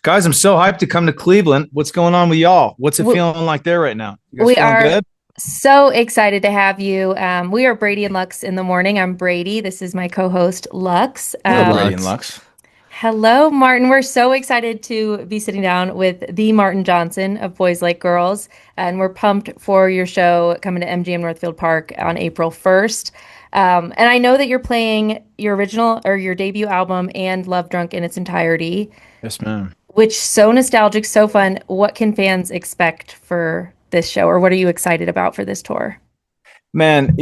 Guys, I'm so hyped to come to Cleveland. What's going on with y'all? What's it W- feeling like there right now? You guys We feeling are good? so excited to have you. We are Brady and Lux in the morning. I'm Brady. This is my co-host Lux. Hello, Hello, Brady and Lux. Lux. Hello, Martin. We're so excited to be sitting down with the Martin Johnson of Boys Like Girls, and we're pumped for your show coming to MGM Northfield Park on April 1st. And I know that you're playing your original or your debut album and Love Drunk in its entirety, Yes, ma'am. which so nostalgic, so fun. What can fans expect for this show, or what are you excited about for this tour? Man,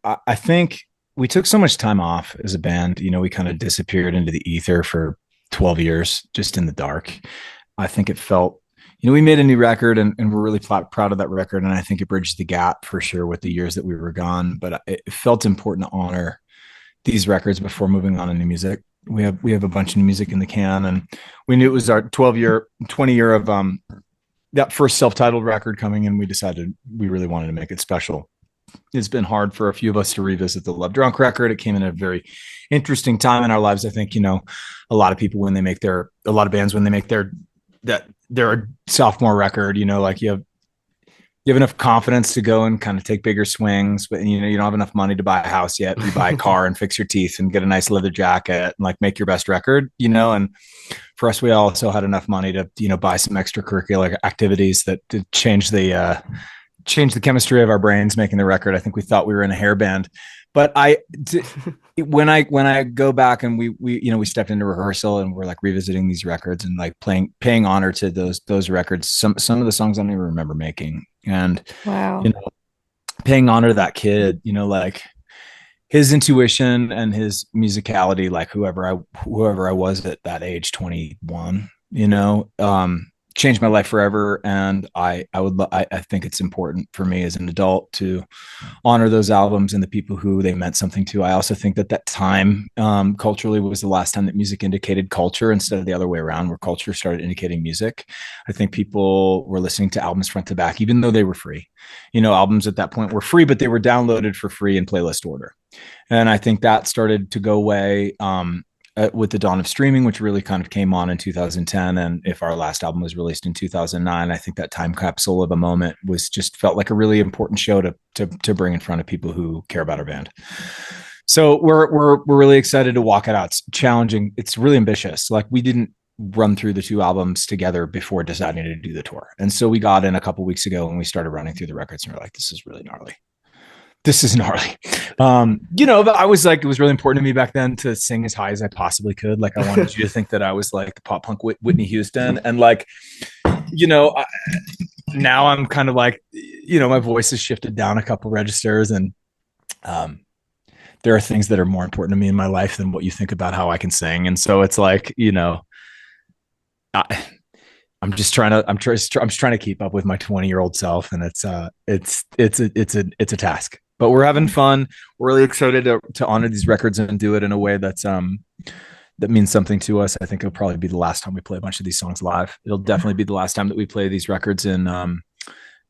I think we took so much time off as a band. We kind of disappeared into the ether for 12 years, just in the dark. I think it felt, we made a new record and we're really proud of that record. And I think it bridged the gap for sure with the years that we were gone. But it felt important to honor these records before moving on to new music. We have a bunch of new music in the can, and we knew it was our 12-year, 20-year of that first self-titled record coming, and we decided we really wanted to make it special. It's been hard for a few of us to revisit the Love Drunk record. It came in a very interesting time in our lives. I think, a lot of people a lot of bands when they make their sophomore record, like you have enough confidence to go and kind of take bigger swings, but you don't have enough money to buy a house yet. You buy a car and fix your teeth and get a nice leather jacket and like make your best record, and for us, we also had enough money to, buy some extracurricular activities that to change the chemistry of our brains making the record. I think we thought we were in a hair band, but when I go back and we stepped into rehearsal and we're like revisiting these records and like paying honor to those records. Some of the songs I don't even remember making, and Wow. paying honor to that kid, like his intuition and his musicality, like whoever I was at that age, 21, changed my life forever. And I think it's important for me as an adult to honor those albums and the people who they meant something to. I also think that time culturally was the last time that music indicated culture instead of the other way around, where culture started indicating music. I think people were listening to albums front to back, even though they were free. Albums at that point were free, but they were downloaded for free in playlist order. And I think that started to go away with the dawn of streaming, which really kind of came on in 2010. And if our last album was released in 2009, I think that time capsule of a moment was just felt like a really important show to bring in front of people who care about our band. So we're really excited to walk it out. It's challenging. It's really ambitious. Like, we didn't run through the two albums together before deciding to do the tour. And so we got in a couple weeks ago and we started running through the records and we're like, this is really gnarly. This is gnarly. I was like, it was really important to me back then to sing as high as I possibly could. Like, I wanted you to think that I was like the pop punk Whitney Houston. And like, now I'm kind of like, my voice has shifted down a couple registers, and there are things that are more important to me in my life than what you think about how I can sing. And so it's like, I'm just trying to keep up with my 20-year-old self, and it's a task. But we're having fun. We're really excited to honor these records and do it in a way that means something to us. I think it'll probably be the last time we play a bunch of these songs live. It'll definitely be the last time that we play these records in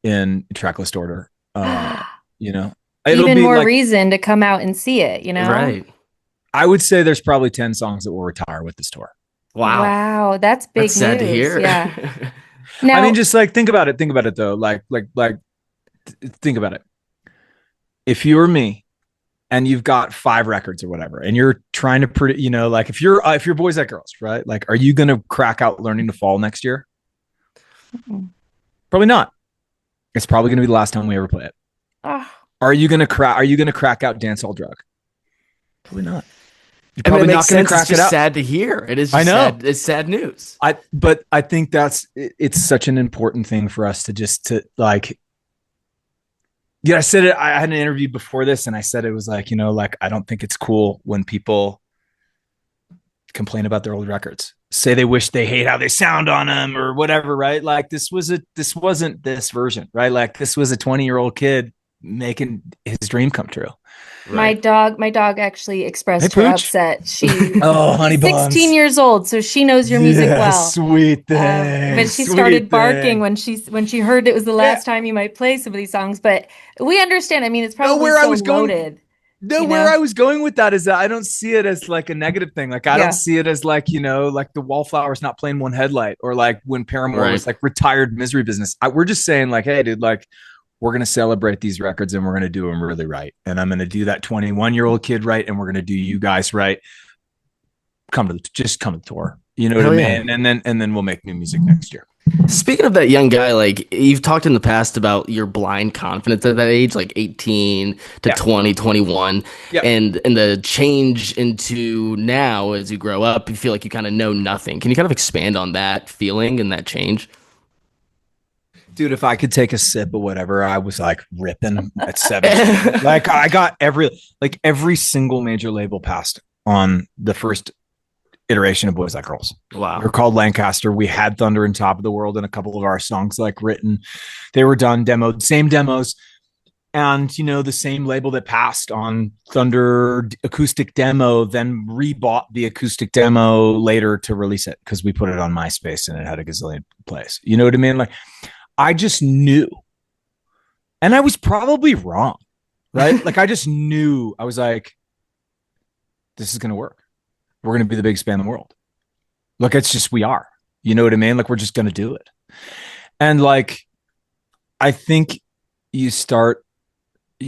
tracklist order. It'll Even be more like, reason to come out and see it. Right. I would say there's probably 10 songs that will retire with this tour. Wow. Wow, that's That's big sad to news. hear. Yeah. I mean, Now, just like think about it though. Think about it. If you were me and you've got 5 records or whatever, and you're trying to like if you're Boys Like Girls, right? Like, are you going to crack out Learning to Fall next year? Probably not. It's probably going to be the last time we ever play it. oh, Are you going to crack out Dance All Drug? Probably not. You're I mean, probably it not makes going to sense. It's crack it just out. sad to hear. It is I just know. sad. It's sad news. But I think it's such an important thing for us to like. Yeah, I said it. I had an interview before this, and I said it was like, like, I don't think it's cool when people complain about their old records, say they wish they hate how they sound on them or whatever, right? Like, this wasn't this version, right? Like, this was a 20-year-old kid making his dream come true. my Right. dog actually Hey, expressed her Pooch. upset. Oh, honey She's buns. 16 years old, so she knows your music Yeah, well. sweet But thing. she Sweet started barking thing. when she heard it was the Yeah. last time you might play some of these songs. But we understand. I mean, it's No, probably where I so was going. loaded. No, you where know? I was going with that is that I don't see it as like a negative thing. Like I don't Yeah. see it as like, like the Wallflowers not playing one headlight or like when Paramore Right. was like retired misery business. We're just saying like, hey, dude, like we're going to celebrate these records and we're going to do them really right. And I'm going to do that 21-year-old kid right. And we're going to do you guys right. Just come to the tour. You know what I Hell yeah. mean? And then we'll make new music next year. Speaking of that young guy, like you've talked in the past about your blind confidence at that age, like 18 to Yeah. 20, 21, Yeah. and the change into now as you grow up, you feel like you kind of know nothing. Can you kind of expand on that feeling and that change? Dude, if I could take a sip of whatever, I was like ripping at 17. Like I got every single major label passed on the first iteration of Boys Like Girls. We Wow. were called Lancaster. We had Thunder and Top of the World and a couple of our songs like written. They were done, demoed, same demos. And the same label that passed on Thunder acoustic demo then rebought the acoustic demo later to release it because we put it on MySpace and it had a gazillion plays. You know what I mean? Like I just knew. And I was probably wrong, right? Like I just knew. I was like, this is going to work. We're going to be the biggest band in the world. Look, it's just, we are. You know what I mean? Like we're just going to do it. And like, I think you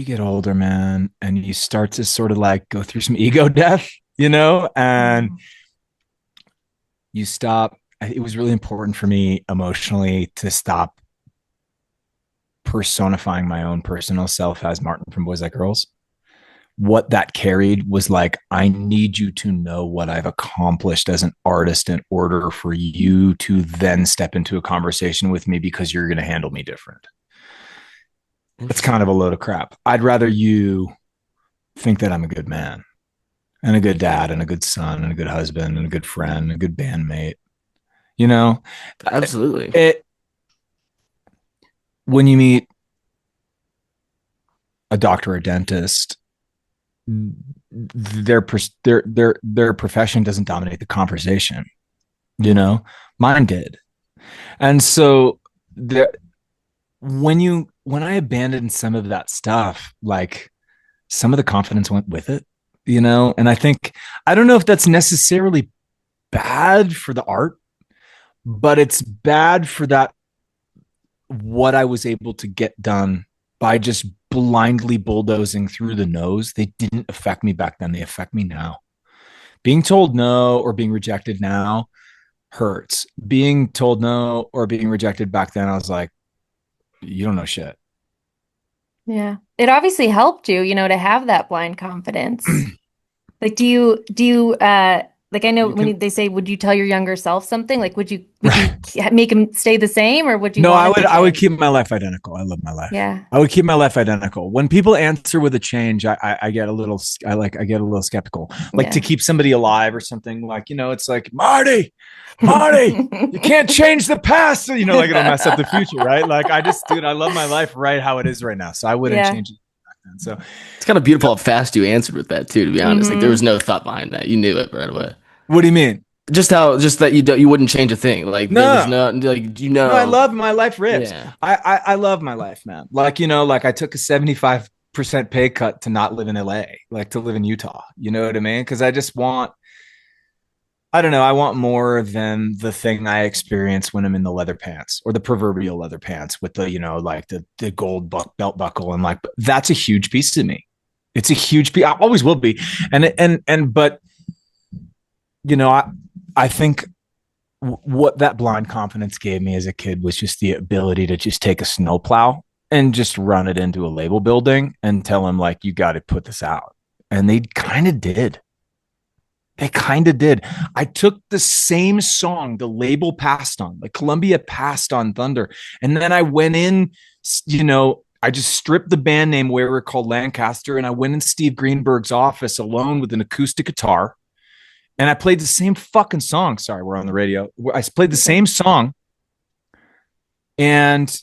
get older, man, and you start to sort of like go through some ego death, and you stop. It was really important for me emotionally to stop personifying my own personal self as Martin from Boys Like Girls. What that carried was like, I need you to know what I've accomplished as an artist in order for you to then step into a conversation with me because you're going to handle me different. It's kind of a load of crap. I'd rather you think that I'm a good man and a good dad and a good son and a good husband and a good friend and a good bandmate. Absolutely. When you meet a doctor or a dentist, their profession doesn't dominate the conversation. Mine did. And so when I abandoned some of that stuff, like some of the confidence went with it, and I don't know if that's necessarily bad for the art, but it's bad for that, what I was able to get done by just blindly bulldozing through the nose. They didn't affect me back then. They affect me now. Being told no or being rejected now hurts. Being told no or being rejected back then, I was like, you don't know shit. Yeah. It obviously helped you, to have that blind confidence. Like, do you like I know You can they say, would you tell your younger self something? Like, would you make him stay the same, or would you No, want I it would to I would change? keep my life identical. I love my life. Yeah. I would keep my life identical. When people answer with a change, I get a little I get a little skeptical. Like to Yeah. keep somebody alive or something, like, it's like Marty, you can't change the past. Like it'll mess up the future, right? Like dude, I love my life right how it is right now. So I wouldn't Yeah. change it back then. So It's kind of beautiful how fast you answered with that too, to be honest. Like there was Hmm. no thought behind that. You knew it right away. what do you mean? Just that you wouldn't change a thing. Like there was No. no like No, I love my life rips. yeah. I love my life, man. Like, like I took a 75% pay cut to not live in LA, like to live in Utah. You know what I mean? Because I don't know, I want more than the thing I experience when I'm in the leather pants or the proverbial leather pants with the, like the gold belt buckle. And like, that's a huge piece of me. It's a huge piece. I always will be. But, I think what that blind confidence gave me as a kid was just the ability to just take a snowplow and just run it into a label building and tell them like, you got to put this out. And they kind of did. They kind of did. I took the same song the label passed on, like Columbia passed on Thunder. And then I went in, I just stripped the band name where we were called Lancaster. And I went in Steve Greenberg's office alone with an acoustic guitar. And I played the same fucking song. Sorry, we're on the radio. I played the same song. And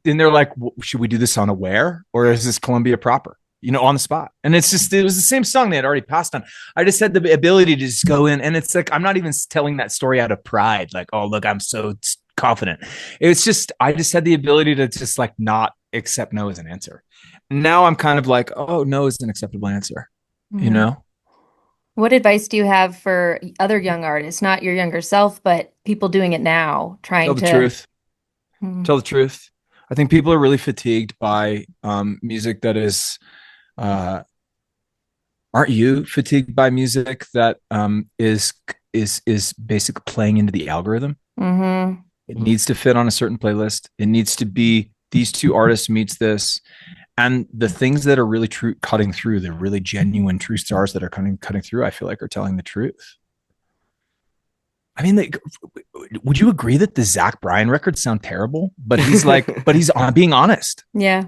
they're like, should we do this on Aware or is this Columbia proper? On the spot. And it was the same song they had already passed on. I just had the ability to just go in. And it's like, I'm not even telling that story out of pride. Like, oh, look, I'm so confident. It's just, I just had the ability to just like not accept no as an answer. Now I'm kind of like, oh, no is an acceptable answer, you Mhm. know? What advice do you have for other young artists, not your younger self, but people doing it now, Tell trying the to? truth. Mhm. Tell the truth. I think people are really fatigued by music that is uh, aren't you fatigued by music that is basically playing into the algorithm? Mhm. It needs to fit on a certain playlist. It needs to be these two artists meets this, and the things that are really true cutting through, the really genuine true stars that are cutting through, I feel like are telling the truth. I mean, like, would you agree that the Zach Bryan records sound terrible? But he's on being honest. Yeah.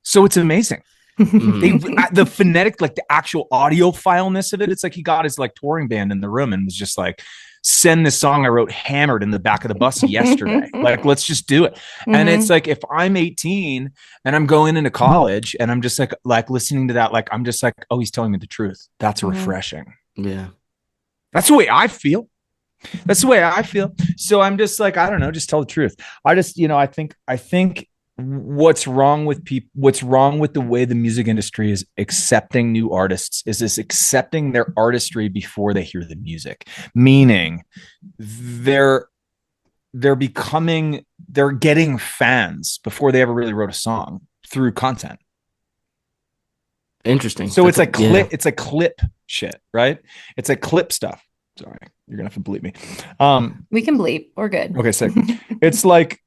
So it's amazing. They Mhm. the phonetic, like the actual audio fileness of it. It's like he got his like touring band in the room and was just like, send this song I wrote hammered in the back of the bus yesterday. Like, let's just do it. And it's Hmm. like if I'm 18 and I'm going into college and I'm just like listening to that, like I'm just like, oh, he's telling me the truth. That's Hmm. refreshing. Yeah. That's the way I feel. That's the way I feel. So I'm just like, I don't know, just tell the truth. I just, I think what's wrong with the way the music industry is accepting new artists is this accepting their artistry before they hear the music. Meaning they're they're getting fans before they ever really wrote a song through content. Interesting. So That's yeah. it's like clip shit, right? It's like clip stuff. Sorry, you're gonna have to believe me. We can bleep. We're good. Okay, sick. It's like,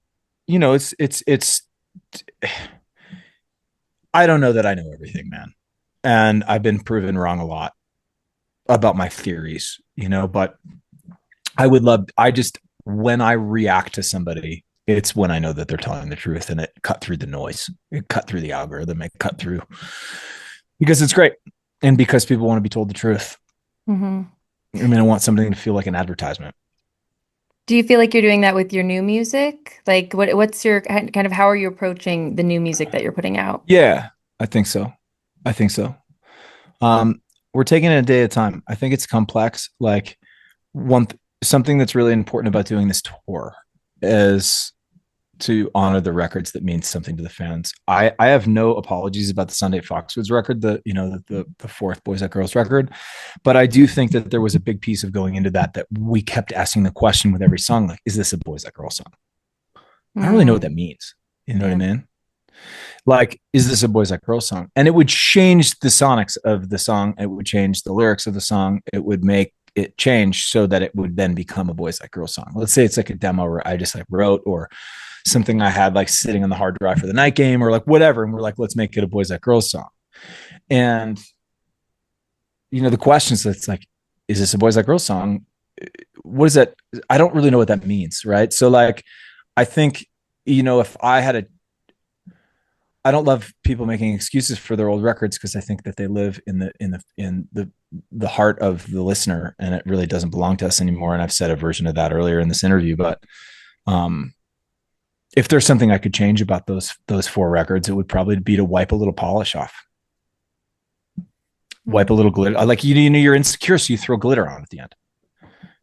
it's I don't know that I know everything, man. And I've been proven wrong a lot about my theories, but I just, when I react to somebody, it's when I know that they're telling the truth and it cut through the noise, it cut through the algorithm, it cut through because it's great. And because people want to be told the truth. Hmm. I mean, I want something to feel like an advertisement. Do you feel like you're doing that with your new music? Like, what's your kind of how are you approaching the new music that you're putting out? Yeah, I think so. I think so. Um, we're taking it a day at a time. I think it's complex. Like something that's really important about doing this tour is to honor the records that mean something to the fans. I have no apologies about the Sunday Foxwoods record, the fourth Boys Like Girls record, but I do think that there was a big piece of going into that we kept asking the question with every song, like, is this a Boys Like Girls song? I don't really know what Mm, that means. You know what I yeah. mean? Like, is this a Boys Like Girls song? And it would change the sonics of the song. It would change the lyrics of the song. It would make it change so that it would then become a Boys Like Girls song. Let's say it's like a demo where I just like wrote, or something I had like sitting on the hard drive for the night game, or like whatever. And we're like, let's make it a Boys Like Girls song. And, the questions that's like, is this a Boys Like Girls song? What is that? I don't really know what that means. Right. So like, I think, if I don't love people making excuses for their old records because I think that they live in the heart of the listener, and it really doesn't belong to us anymore. And I've said a version of that earlier in this interview, but um, if there's something I could change about those four records, it would probably be to wipe a little polish off, wipe a Mm. little glitter. Like you're insecure, so you throw glitter on at the end.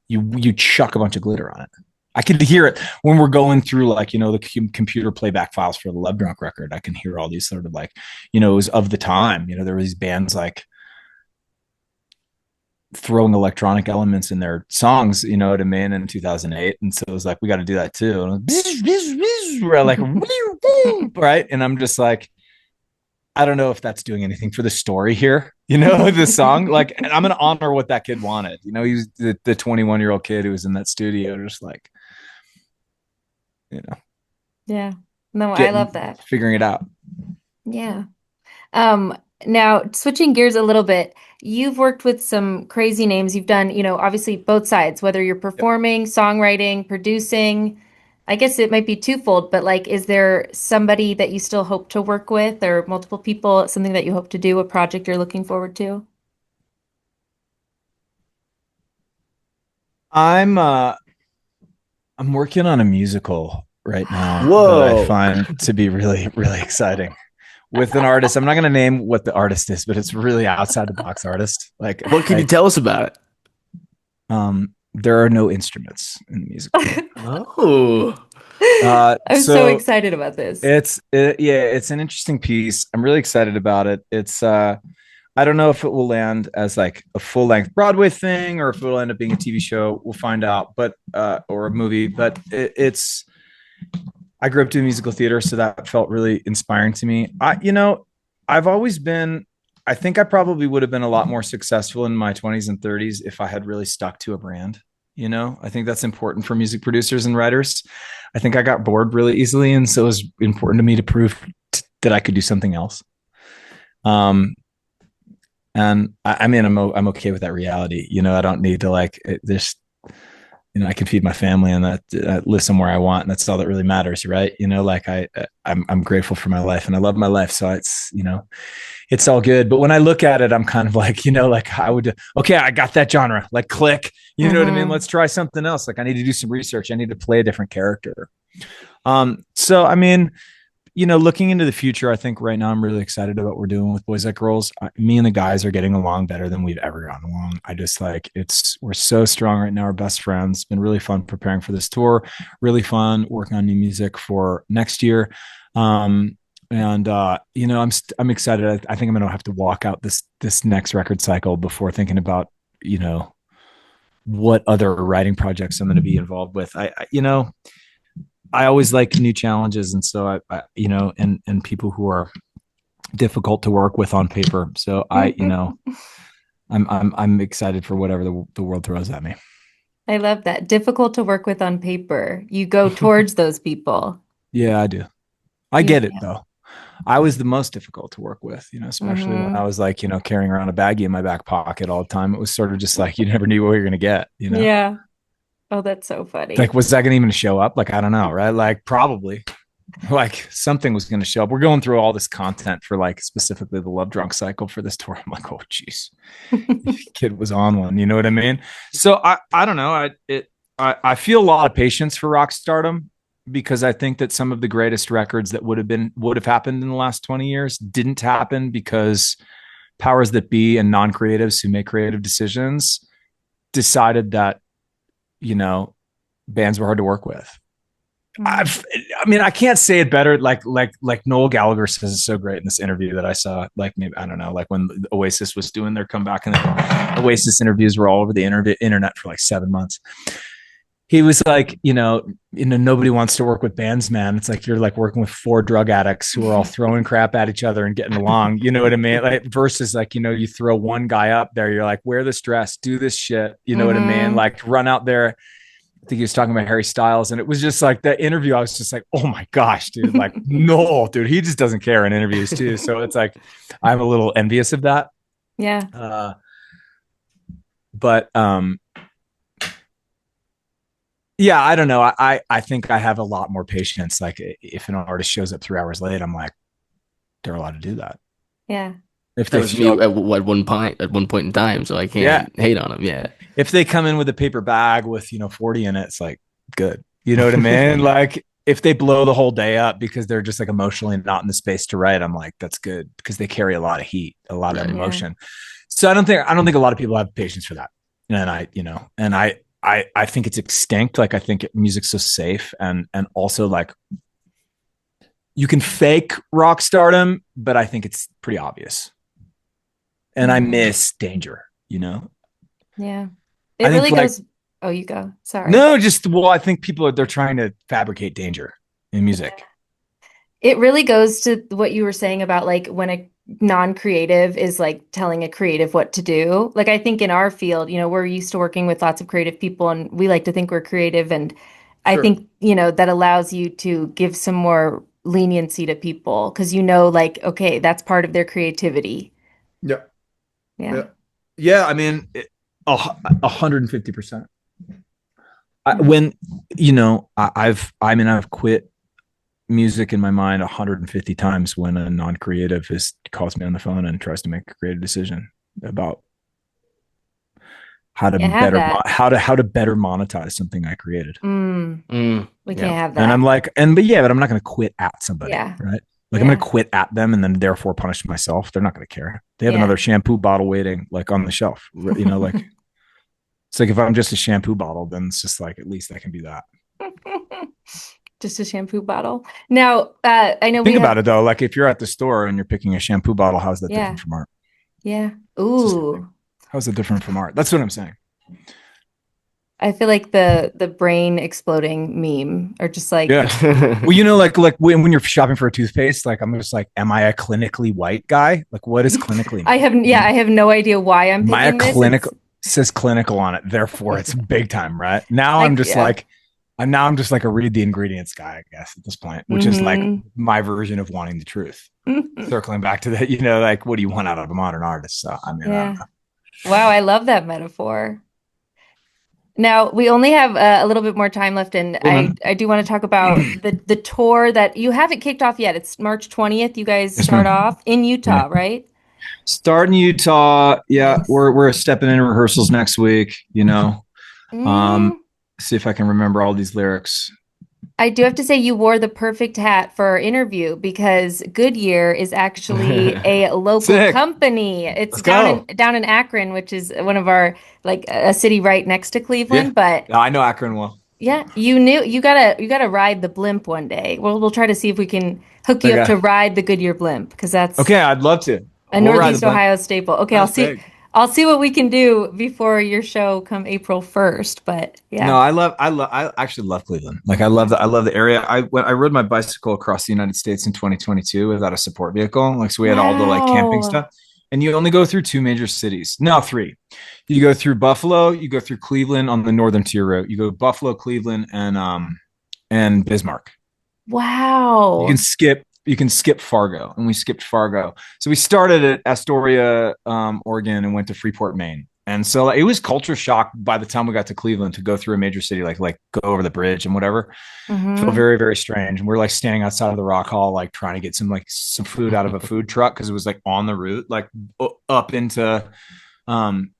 You chuck a bunch of glitter on it. I could hear it when we're going through like the computer playback files for the Love Drunk record. I can hear all these sort of like it was of the time. There were these bands like throwing electronic elements in their songs. You know what I mean? In 2008, and so it was like we got to do that too. And we're like right, and I'm just like, I don't know if that's doing anything for the story here, the song. Like, and I'm going to honor what that kid wanted. He's the 21-year-old kid who was in that studio, just like, you know, Yeah. No, I love getting, that. figuring it out. Yeah. Um, Now switching gears a little bit, you've worked with some crazy names. You've done, obviously both sides, whether you're Yep. performing, songwriting, producing. I guess it might be twofold, but like, is there somebody that you still hope to work with or multiple people, something that you hope to do, a project you're looking forward to? I'm, uh, I'm working on a musical right now that I Whoa. find to be really, really exciting with an artist. I'm not going to name what the artist is, but it's really outside the box artist. Like What can you tell us about it? there are no instruments in the music theater. Oh, I'm so So excited about this. yeah, it's an interesting piece. I'm really excited about it. It's I don't know if it will land as like a full length Broadway thing or if it will end up being a TV show. We'll find out, but or a movie. But it's I grew up doing musical theater, so that felt really inspiring to me. I've always been. I think I probably would have been a lot more successful in my 20s and 30s if I had really stuck to a brand. I think that's important for music producers and writers. I think I got bored really easily, and so it was important to me to prove that I could do something else. Um, and I mean, I'm okay with that reality. I don't need to like this. I can feed my family and that live somewhere I want, and that's all that really matters, right? Like I'm grateful for my life and I love my life, so it's all good. But when I look at it, I'm kind of like, like I would, okay, I got that genre, like click, you know what I mean? Hmm. Let's try something else. Like I need to do some research. I need to play a different character. So I mean, looking into the future, I think right now I'm really excited about what we're doing with Boys Like Girls. Me and the guys are getting along better than we've ever gotten along. I just like we're so strong right now. We're best friends. It's been really fun preparing for this tour. Really fun working on new music for next year. And I'm excited. I think I'm going to have to walk out this next record cycle before thinking about you know what other writing projects I'm going to be involved with. I always like new challenges, and so and people who are difficult to work with on paper. So I'm excited for whatever the world throws at me. I love that. Difficult to work with on paper. You go towards those people. Yeah, I do. I You, get it though. I was the most difficult to work with, especially when I hmm. was like, carrying around a baggie in my back pocket all the time. It was sort of just like you never knew what you're gonna get. Yeah. Oh, that's so funny. Like, was that gonna even show up? Like, I don't know, right? Like, probably. Like something was going to show up. We're going through all this content for like specifically the Love Drunk cycle for this tour. I'm like, oh geez, kid was on one. You know what I mean? So I don't know. I feel a lot of patience for rock stardom because I think that some of the greatest records that would have happened in the last 20 years didn't happen because powers that be and non-creatives who make creative decisions decided that you know bands were hard to work with. Mm. I've, I mean, I can't say it better. Like Noel Gallagher says it's so great in this interview that I saw. Like maybe I don't know, like when Oasis was doing their comeback, and the Oasis interviews were all over the internet for like 7 months. He was like, nobody wants to work with bands, man. It's like you're like working with four drug addicts who are all throwing crap at each other and getting along. You know what I mean? Like versus like, you throw one guy up there, you're like, wear this dress, do this shit. You know what I mean? Hmm. Like run out there. I think he was talking about Harry Styles, and it was just like that interview. I was just like, oh my gosh, dude! Like, no, dude, he just doesn't care in interviews too. So it's like I'm a little envious of that. Yeah. Uh, but yeah, I don't know. I think I have a lot more patience. Like, if an artist shows up 3 hours late, I'm like, they're allowed to do that. Yeah. If that they was me show up, at one point in time, so I yeah, can't hate on them. Yeah. if they come in with a paper bag with 40 in it, it's like good. You know what I mean? Like if they blow the whole day up because they're just like emotionally not in the space to write, I'm like, that's good because they carry a lot of heat, a lot of Right. Yeah. emotion. So I don't think a lot of people have patience for that. And I think it's extinct. Like I think music's so safe and also like you can fake rock stardom, but I think it's pretty obvious. And I Hmm. miss danger. Yeah. I It think really like goes. Oh, you go. Sorry. no, just well, I think they're trying to fabricate danger in music. It really goes to what you were saying about like when a non-creative is like telling a creative what to do. Like I think in our field, we're used to working with lots of creative people and we like to think we're creative. And I Sure. think, that allows you to give some more leniency to people because like, okay, that's part of their creativity. Yeah. Yeah. Yeah. Yeah. I mean, 150%. Yeah. When I've quit music in my mind 150 times when a non-creative calls me on the phone and tries to make a creative decision about how to Can't have better that. how to better monetize something I created. Mm, we Yeah. can't have And I'm that. like, but I'm not going to quit at somebody, Yeah. right? Like I'm going Yeah. to quit at them and then therefore punish myself. They're not going to care. They have Yeah. another shampoo bottle waiting like on the shelf, like It's like if I'm just a shampoo bottle, then it's just like at least I can be that. Just a shampoo bottle. Now, I know we Think about have, it though. Like if you're at the store and you're picking a shampoo bottle, how's that different yeah, from art? yeah. It's the same thing. Ooh, How's it different from art? That's what I'm saying. I feel like the brain exploding meme, or just like, Yeah. Well, you know, like when you're shopping for a toothpaste, like I'm just like, am I a clinically white guy? Like, what does clinically I mean? have, You yeah, know, I have no idea why I'm am I a picking this. clinical? It's Says clinical on it, therefore it's big time, right? Now I'm like, just yeah. like, I'm just like a read the ingredients guy, I guess, at this point, which is like Mm-hmm. my version of wanting the truth. Circling back to that, like, what do you want out of a modern artist? So I mean, I don't Yeah. Wow, I love that metaphor. Now, we only have a little bit more time left, and know. Cool, man. I do want to talk about the tour that you haven't kicked off yet. It's March 20th. You guys Yes, start ma'am. off in Yeah. Utah, right? Start in Utah. Yeah, Nice. we're stepping into rehearsals next week. Um, Mm, see if I can remember all these lyrics. I do have to say you wore the perfect hat for our interview because Goodyear is actually a local Sick. company. It's Let's go. down in Akron, which is one of our like a city right next to Yeah. Cleveland, but I know Akron well. yeah, you gotta ride the blimp one day. We'll try to see if we can hook you up Okay. to ride the Goodyear blimp because that's Okay, I'd love to. a We'll ride the Northeast blimp. Ohio staple. Okay, That's big. I'll see what we can do before your show come April 1st. But No, yeah. I actually love Cleveland. Like I love the area. I rode my bicycle across the United States in 2022 without a support vehicle. Like, so we had all the like camping Wow. stuff. And you only go through two major cities. No, three. You go through Buffalo, you go through Cleveland on the northern tier route. You go Buffalo, Cleveland, and Bismarck. Wow. You can skip Fargo, and we skipped Fargo. So we started at Astoria, Oregon, and went to Freeport, Maine. And so like, it was culture shock by the time we got to Cleveland to go through a major city, like go over the bridge and whatever. It felt Hmm. very, very strange. And we're like standing outside of the Rock Hall, like trying to get some food out of a food truck because it was like on the route, like up into um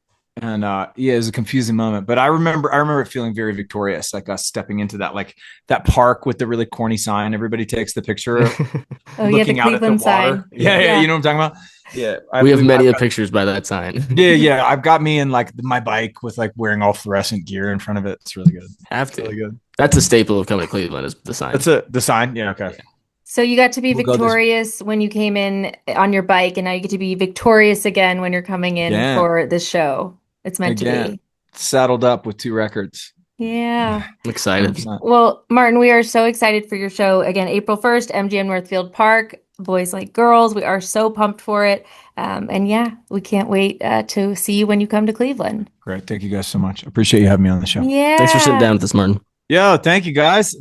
and yeah, it was a confusing moment. But I remember feeling very victorious, like us stepping into that like that park with the really corny sign everybody takes the picture Oh yeah, the looking out at the Cleveland water. sign. Yeah, yeah, Yeah. you know what I'm talking about? Yeah. I We have believe many I've of the got pictures by that sign. yeah, yeah. I've got me in like my bike with like wearing all fluorescent gear in front of it. It's really good. Have It's to. really good. That's a staple of coming to Cleveland is the That's sign. the sign. Yeah, okay. Yeah. So you got to be We'll go this victorious when you came in on your bike, and now you get to be victorious again when you're coming in again. for this show. It's meant to Again. be. Saddled up with two records. Yeah. I'm excited. 100%. Well, Martin, we are so excited for your show. Again, April 1st, MGM Northfield Park, Boys Like Girls. We are so pumped for it. And yeah, we can't wait to see you when you come to Cleveland. Great. Thank you guys so much. Appreciate you having me on the show. Thanks for sitting Yeah. down with us, Martin. Yo, thank you guys.